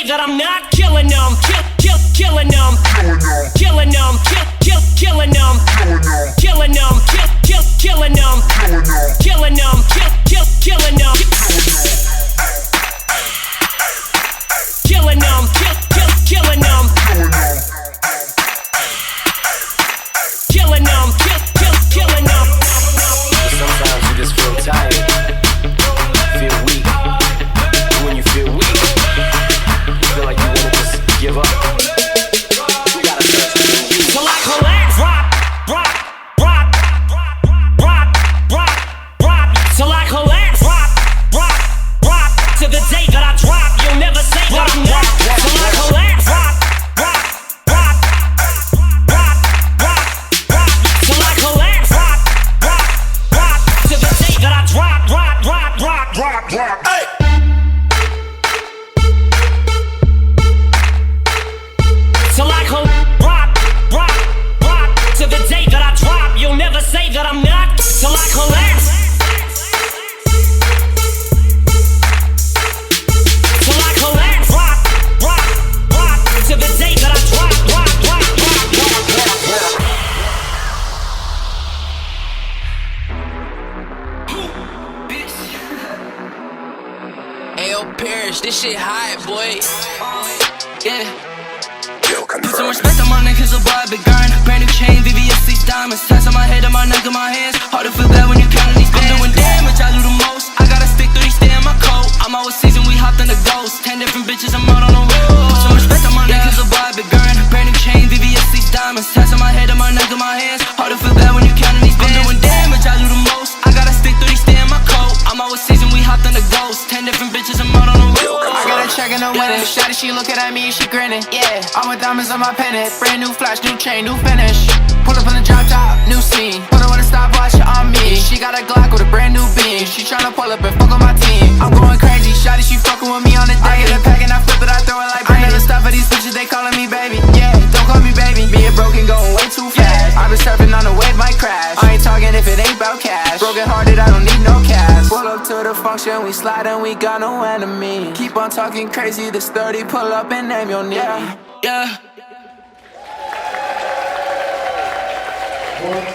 that I'm not killing them, killing them, killing them, killing them, killing them, killing them, killing them, killing them, killing them, killing them, killing them, killing them. Sometimes you just feel tired, feel weak. And when you feel weak, you feel like you wanna just give up. You gotta search within you. So I collapse, rock. Till I collapse, rock. To the day that I drop, you'll never say that I'm not. Till I collapse, rock. Till I collapse, rock. To the day that I drop. Hey. Till I rock. To the day that I drop, you'll never say that I'm not. Till I collapse. Till I collapse, rock. To the day that I drop, rock. Ayo, Parrish, this shit hot, boy. Yeah. Put some respect on my neck, cause a boy I been grind. Brand new chain, VVS 6 diamonds. Tats on my head, on my neck, on my hands. Hard to feel bad when you counting these bands. I'm doing damage, I do the most. I gotta stick through these, stay in my coat. I'm always seasoned, we hopped on the ghost. 10 different bitches, I'm out on the road. Put some respect on my neck, cause a boy I been grind. Brand new chain, VVS 6 diamonds. Tats on my head, on my neck, on my hands. Hard to feel bad when you counting these bands. I'm doing damage, I do the most. I gotta stick through these, stay in my coat. I'm always seasoned, we hopped on the ghost. 10 different bitches, I'm out on the road. I got a check and a winning. Shawty, she looking at me, she grinning. Yeah, I'm with diamonds on my pennant. Brand new flash, new chain, new finish. Pull up on the drop top, new scene. Put her on a stopwatch on me. She got a Glock with a brand new beam. She tryna pull up and fuck on my team. I'm going crazy, shawty, she fucking with me on the day. I get a pack and I flip it, I throw it like Brady. I never stop for these bitches, they calling me baby. Yeah, don't call me baby. Being broken, going way too fast. I been surfing on the wave, might crash. I ain't talking if it ain't about cash. Broken hearted, I don't need no cash. Pull up to the function, we slide and we got no enemy. Keep on talking crazy, this 30, pull up and name your name. Yeah. What?